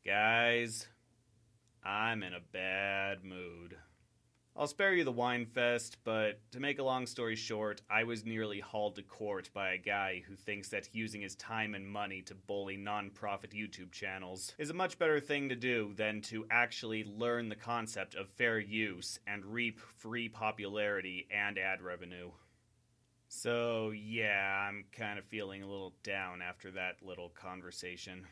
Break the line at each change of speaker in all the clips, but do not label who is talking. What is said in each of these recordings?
Guys, I'm in a bad mood. I'll spare you the wine fest, but to make a long story short, I was nearly hauled to court by a guy who thinks that using his time and money to bully non-profit YouTube channels is a much better thing to do than to actually learn the concept of fair use and reap free popularity and ad revenue. So yeah, I'm kind of feeling a little down after that little conversation.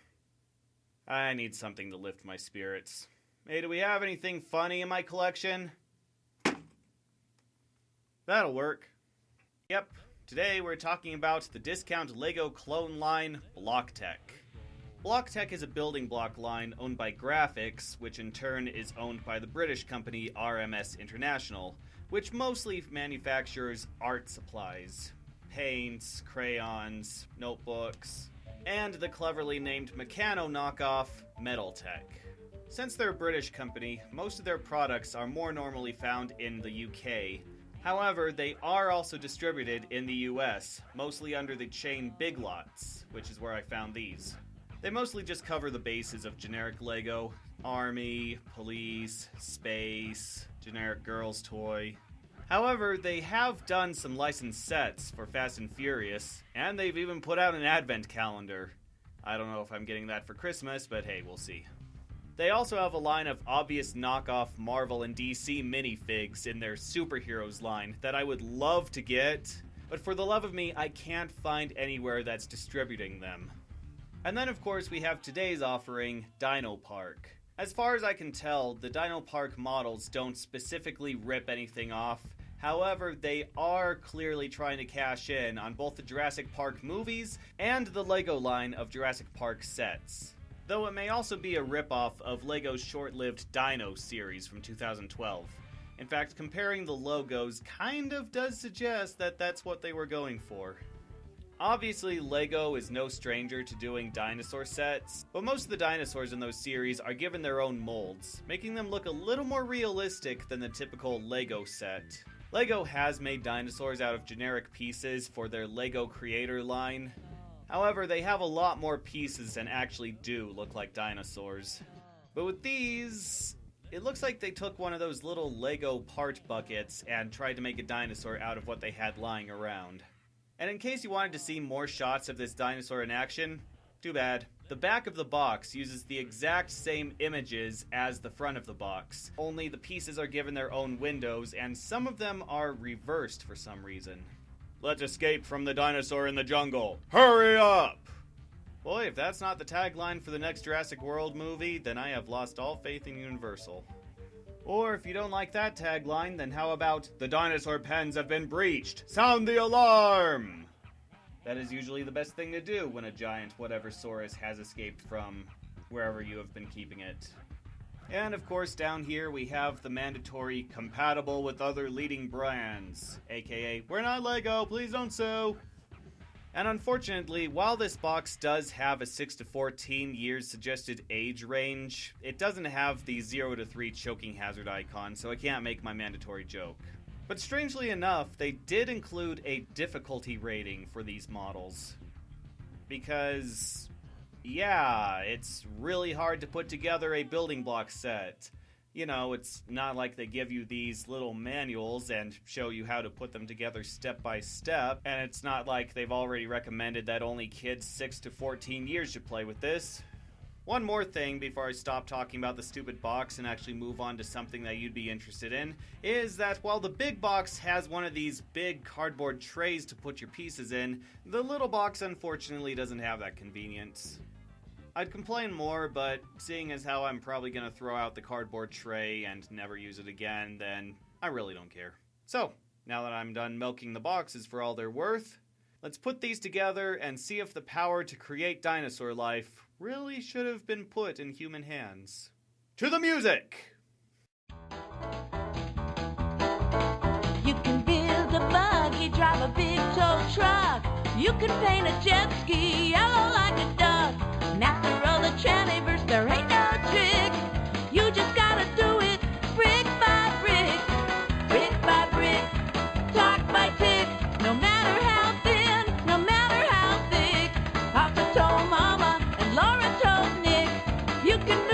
I need something to lift my spirits. Hey, do we have anything funny in my collection? That'll work. Yep, today we're talking about the discount LEGO clone line, Blocktech. Blocktech is a building block line owned by Graphics, which in turn is owned by the British company RMS International, which mostly manufactures art supplies, paints, crayons, notebooks, and the cleverly named Meccano knockoff, Metaltech. Since they're a British company, most of their products are more normally found in the UK. However, they are also distributed in the US, mostly under the chain Big Lots, which is where I found these. They mostly just cover the bases of generic LEGO, army, police, space, generic girls' toy. However, they have done some licensed sets for Fast and Furious, and they've even put out an advent calendar. I don't know if I'm getting that for Christmas, but hey, we'll see. They also have a line of obvious knockoff Marvel and DC minifigs in their superheroes line that I would love to get, but for the love of me, I can't find anywhere that's distributing them. And then of course we have today's offering, Dino Park. As far as I can tell, the Dino Park models don't specifically rip anything off. However, they are clearly trying to cash in on both the Jurassic Park movies and the LEGO line of Jurassic Park sets. Though it may also be a ripoff of LEGO's short-lived Dino series from 2012. In fact, comparing the logos kind of does suggest that that's what they were going for. Obviously, LEGO is no stranger to doing dinosaur sets, but most of the dinosaurs in those series are given their own molds, making them look a little more realistic than the typical LEGO set. LEGO has made dinosaurs out of generic pieces for their LEGO Creator line. However, they have a lot more pieces and actually do look like dinosaurs. But with these, it looks like they took one of those little LEGO part buckets and tried to make a dinosaur out of what they had lying around. And in case you wanted to see more shots of this dinosaur in action, too bad. The back of the box uses the exact same images as the front of the box, only the pieces are given their own windows and some of them are reversed for some reason. Let's escape from the dinosaur in the jungle. Hurry up! Boy, if that's not the tagline for the next Jurassic World movie, then I have lost all faith in Universal. Or if you don't like that tagline, then how about the dinosaur pens have been breached? Sound the alarm! That is usually the best thing to do when a giant whatever-saurus has escaped from wherever you have been keeping it. And of course down here we have the mandatory compatible with other leading brands, aka we're not LEGO, please don't sue. And unfortunately, while this box does have a 6 to 14 years suggested age range, it doesn't have the 0 to 3 choking hazard icon, so I can't make my mandatory joke. But strangely enough, they did include a difficulty rating for these models. Because yeah, it's really hard to put together a building block set. You know, it's not like they give you these little manuals and show you how to put them together step by step, and it's not like they've already recommended that only kids 6 to 14 years should play with this. One more thing before I stop talking about the stupid box and actually move on to something that you'd be interested in, is that while the big box has one of these big cardboard trays to put your pieces in, the little box unfortunately doesn't have that convenience. I'd complain more, but seeing as how I'm probably going to throw out the cardboard tray and never use it again, then I really don't care. So, now that I'm done milking the boxes for all they're worth, let's put these together and see if the power to create dinosaur life really should have been put in human hands. To the music!
You can build a buggy, drive a big tow truck. You can paint a jet ski yellow like a duck. And after all the Trannyverse, there ain't no trick. You just gotta do it brick by brick, clock by tick. No matter how thin, no matter how thick. Papa told Mama and Laura told Nick, you can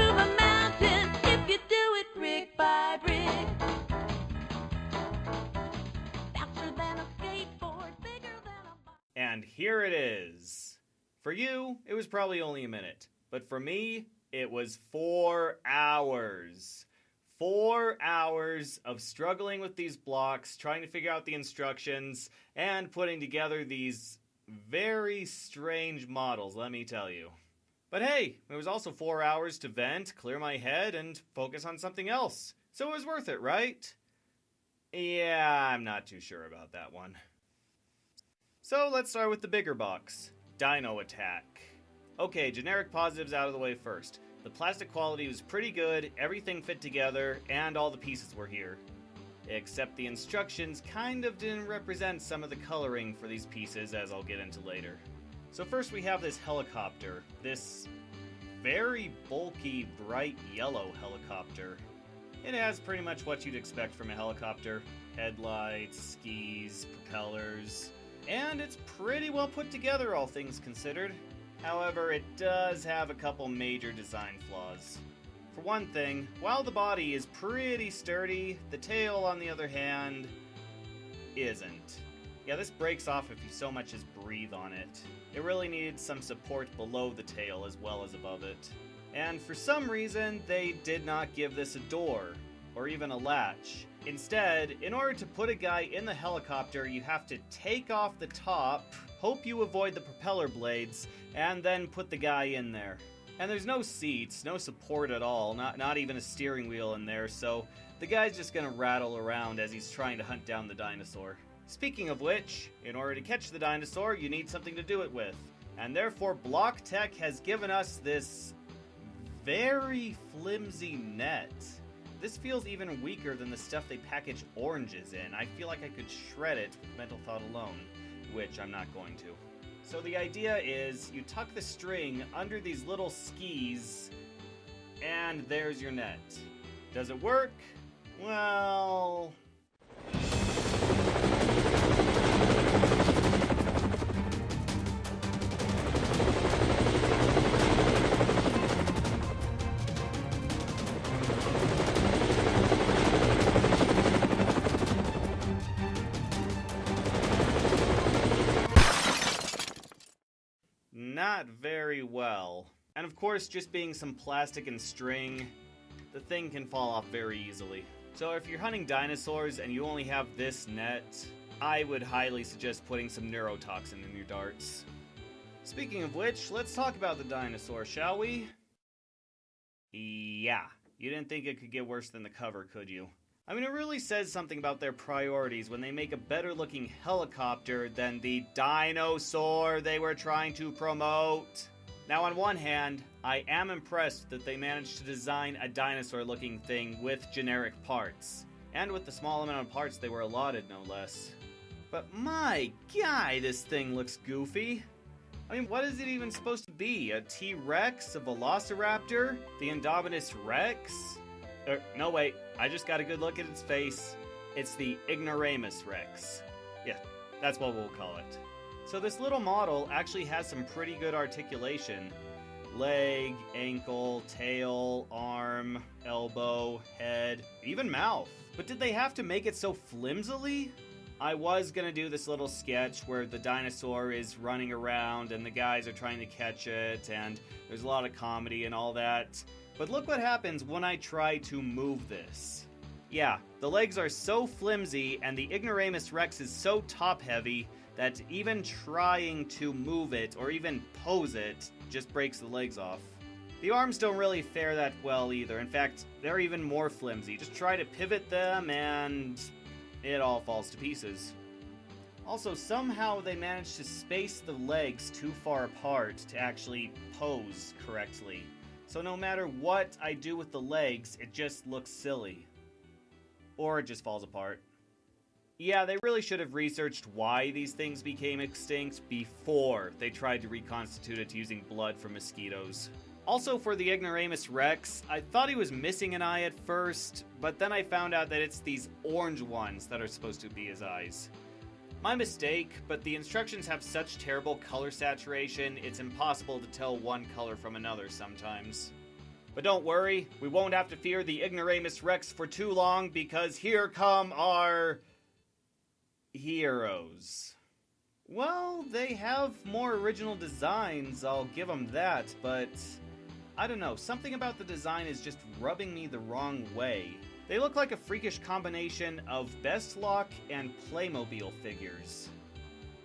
For you, it was probably only a minute. But for me, it was 4 hours. 4 hours of struggling with these blocks, trying to figure out the instructions, and putting together these very strange models, let me tell you. But hey, it was also 4 hours to vent, clear my head, and focus on something else. So it was worth it, right? Yeah, I'm not too sure about that one. So let's start with the bigger box. Dino Attack. Okay, generic positives out of the way first. The plastic quality was pretty good, everything fit together, and all the pieces were here. Except the instructions kind of didn't represent some of the coloring for these pieces, as I'll get into later. So first we have this helicopter. This very bulky, bright yellow helicopter. It has pretty much what you'd expect from a helicopter. Headlights, skis, propellers, and it's pretty well put together, all things considered. However, it does have a couple major design flaws. For one thing, while the body is pretty sturdy, the tail, on the other hand, isn't. Yeah, this breaks off if you so much as breathe on it. It really needed some support below the tail as well as above it. And for some reason, they did not give this a door, or even a latch. Instead, in order to put a guy in the helicopter, you have to take off the top, hope you avoid the propeller blades, and then put the guy in there. And there's no seats, no support at all, not even a steering wheel in there, so the guy's just gonna rattle around as he's trying to hunt down the dinosaur. Speaking of which, in order to catch the dinosaur, you need something to do it with. And therefore, Blocktech has given us this very flimsy net. This feels even weaker than the stuff they package oranges in. I feel like I could shred it with mental thought alone, which I'm not going to. So the idea is you tuck the string under these little skis, and there's your net. Does it work? Well... not very well. And of course, just being some plastic and string, the thing can fall off very easily. So if you're hunting dinosaurs and you only have this net, I would highly suggest putting some neurotoxin in your darts. Speaking of which, let's talk about the dinosaur, shall we? Yeah, you didn't think it could get worse than the cover, could you? I mean, it really says something about their priorities when they make a better-looking helicopter than the dinosaur they were trying to promote. Now, on one hand, I am impressed that they managed to design a dinosaur-looking thing with generic parts. And with the small amount of parts they were allotted, no less. But my guy, this thing looks goofy. I mean, what is it even supposed to be? A T-Rex? A Velociraptor? The Indominus Rex? No, wait. I just got a good look at its face. It's the Ignoramus Rex. Yeah, that's what we'll call it. So this little model actually has some pretty good articulation. Leg, ankle, tail, arm, elbow, head, even mouth. But did they have to make it so flimsily? I was gonna do this little sketch where the dinosaur is running around and the guys are trying to catch it, and there's a lot of comedy and all that. But look what happens when I try to move this. Yeah, the legs are so flimsy and the Ignoramus Rex is so top-heavy that even trying to move it or even pose it just breaks the legs off. The arms don't really fare that well either. In fact, they're even more flimsy. Just try to pivot them and it all falls to pieces. Also, somehow they managed to space the legs too far apart to actually pose correctly. So no matter what I do with the legs, it just looks silly. Or it just falls apart. Yeah, they really should have researched why these things became extinct before they tried to reconstitute it using blood from mosquitoes. Also, for the Ignoramus Rex, I thought he was missing an eye at first, but then I found out that it's these orange ones that are supposed to be his eyes. My mistake, but the instructions have such terrible color saturation, it's impossible to tell one color from another sometimes. But don't worry, we won't have to fear the Ignoramus Rex for too long, because here come our heroes. Well, they have more original designs, I'll give them that, but I don't know, something about the design is just rubbing me the wrong way. They look like a freakish combination of Best Lock and Playmobil figures.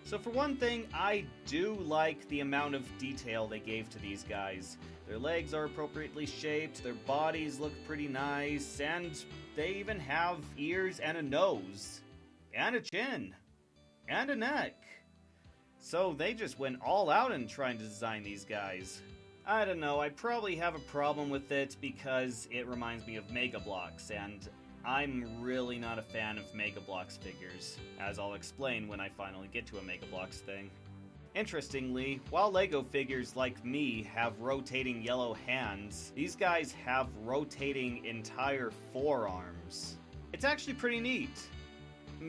So for one thing, I do like the amount of detail they gave to these guys. Their legs are appropriately shaped, their bodies look pretty nice, and they even have ears and a nose, and a chin, and a neck. So they just went all out in trying to design these guys. I don't know, I probably have a problem with it because it reminds me of Mega Bloks, and I'm really not a fan of Mega Bloks figures, as I'll explain when I finally get to a Mega Bloks thing. Interestingly, while LEGO figures like me have rotating yellow hands, these guys have rotating entire forearms. It's actually pretty neat.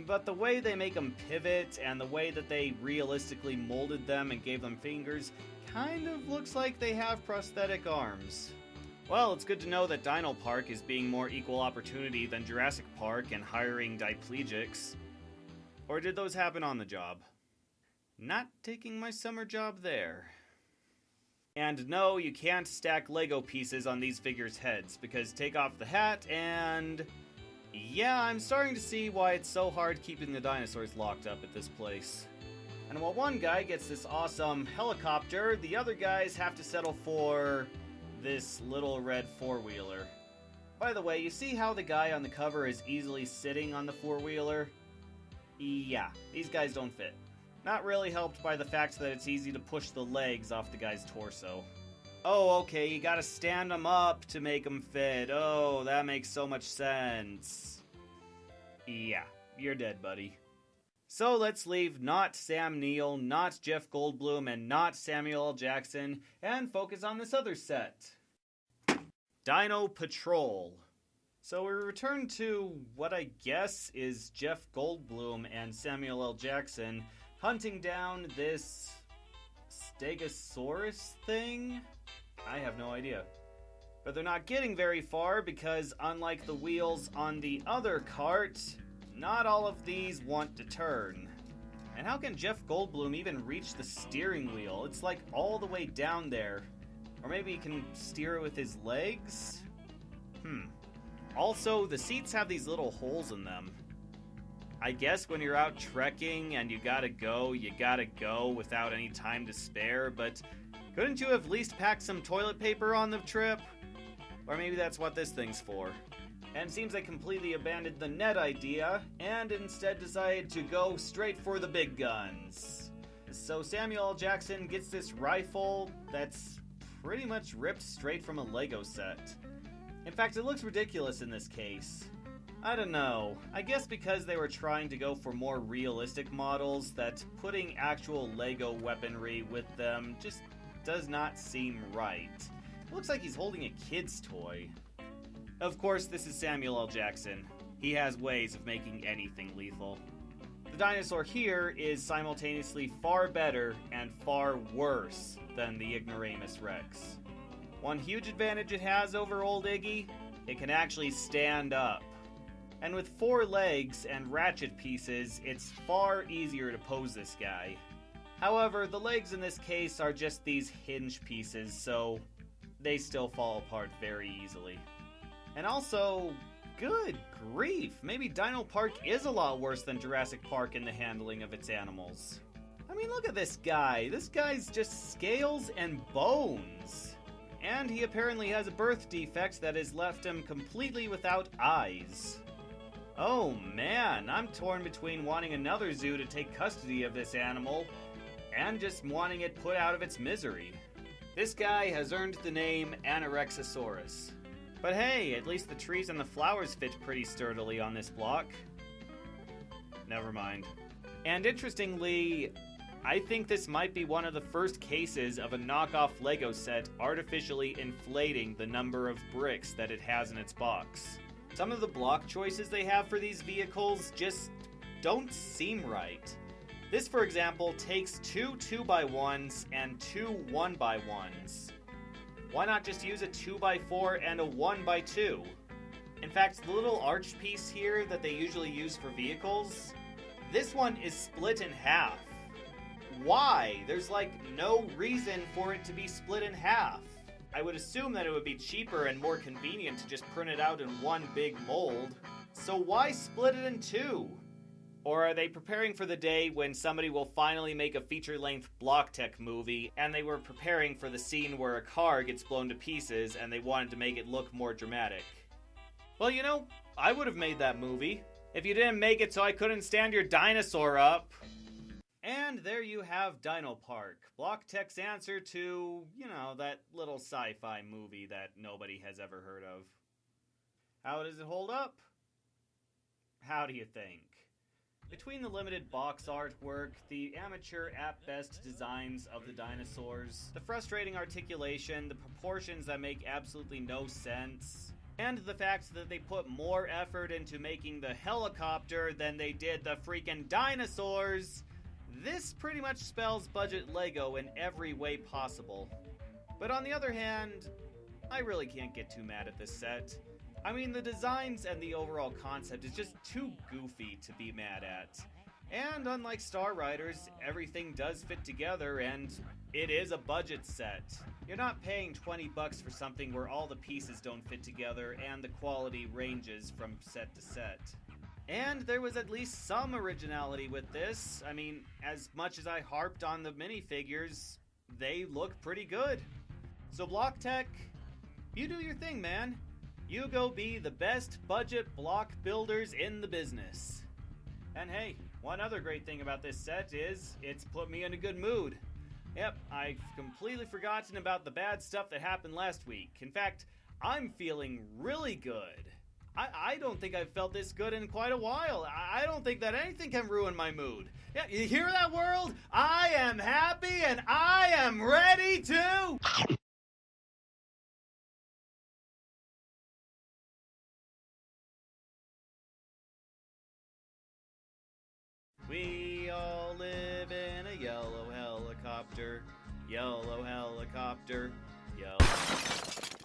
But the way they make them pivot and the way that they realistically molded them and gave them fingers kind of looks like they have prosthetic arms. Well, it's good to know that Dino Park is being more equal opportunity than Jurassic Park and hiring diplegics. Or did those happen on the job? Not taking my summer job there. And no, you can't stack Lego pieces on these figures' heads, because take off the hat and... yeah, I'm starting to see why it's so hard keeping the dinosaurs locked up at this place. And while one guy gets this awesome helicopter, the other guys have to settle for this little red four-wheeler. By the way, you see how the guy on the cover is easily sitting on the four-wheeler? Yeah, these guys don't fit. Not really helped by the fact that it's easy to push the legs off the guy's torso. Oh, okay, you gotta stand them up to make them fit. Oh, that makes so much sense. Yeah, you're dead, buddy. So let's leave not Sam Neill, not Jeff Goldblum, and not Samuel L. Jackson, and focus on this other set. Dino Patrol. So we return to what I guess is Jeff Goldblum and Samuel L. Jackson hunting down this Stegosaurus thing? I have no idea. But they're not getting very far because unlike the wheels on the other cart, not all of these want to turn. And how can Jeff Goldblum even reach the steering wheel? It's like all the way down there. Or maybe he can steer it with his legs? Also, the seats have these little holes in them. I guess when you're out trekking and you gotta go without any time to spare, but couldn't you have at least packed some toilet paper on the trip? Or maybe that's what this thing's for. And it seems they completely abandoned the net idea, and instead decided to go straight for the big guns. So Samuel L. Jackson gets this rifle that's pretty much ripped straight from a Lego set. In fact, it looks ridiculous in this case. I don't know, I guess because they were trying to go for more realistic models, that putting actual Lego weaponry with them just does not seem right. It looks like he's holding a kid's toy. Of course, this is Samuel L. Jackson. He has ways of making anything lethal. The dinosaur here is simultaneously far better and far worse than the Ignoramus Rex. One huge advantage it has over old Iggy, it can actually stand up. And with 4 legs and ratchet pieces, it's far easier to pose this guy. However, the legs in this case are just these hinge pieces, so they still fall apart very easily. And also, good grief, maybe Dino Park is a lot worse than Jurassic Park in the handling of its animals. I mean, look at this guy. This guy's just scales and bones. And he apparently has a birth defect that has left him completely without eyes. Oh man, I'm torn between wanting another zoo to take custody of this animal and just wanting it put out of its misery. This guy has earned the name Anorexosaurus. But hey, at least the trees and the flowers fit pretty sturdily on this block. Never mind. And interestingly, I think this might be one of the first cases of a knockoff Lego set artificially inflating the number of bricks that it has in its box. Some of the block choices they have for these vehicles just don't seem right. This, for example, takes 2 2x1s and 2 1x1s. Why not just use a 2x4 and a 1x2? In fact, the little arch piece here that they usually use for vehicles, this one is split in half. why? There's like no reason for it to be split in half. I would assume that it would be cheaper and more convenient to just print it out in one big mold. So why split it in two? Or are they preparing for the day when somebody will finally make a feature-length Blocktech movie, and they were preparing for the scene where a car gets blown to pieces and they wanted to make it look more dramatic? Well, you know, I would have made that movie if you didn't make it so I couldn't stand your dinosaur up. And there you have Dino Park, Blocktech's answer to, you know, that little sci-fi movie that nobody has ever heard of. How does it hold up? How do you think? Between the limited box artwork, the amateur at-best designs of the dinosaurs, the frustrating articulation, the proportions that make absolutely no sense, and the fact that they put more effort into making the helicopter than they did the freaking dinosaurs, this pretty much spells budget Lego in every way possible. But on the other hand, I really can't get too mad at this set. I mean, the designs and the overall concept is just too goofy to be mad at. And unlike Star Riders, everything does fit together and it is a budget set. You're not paying $20 for something where all the pieces don't fit together and the quality ranges from set to set. And there was at least some originality with this. I mean, as much as I harped on the minifigures, they look pretty good. So Blocktech, you do your thing, man. You go be the best budget block builders in the business. And hey, one other great thing about this set is it's put me in a good mood. Yep, I've completely forgotten about the bad stuff that happened last week. In fact, I'm feeling really good. I don't think I've felt this good in quite a while. I don't think that anything can ruin my mood. Yeah, you hear that, world? I am happy and I am ready to... We all live in a yellow helicopter, yellow helicopter, yellow...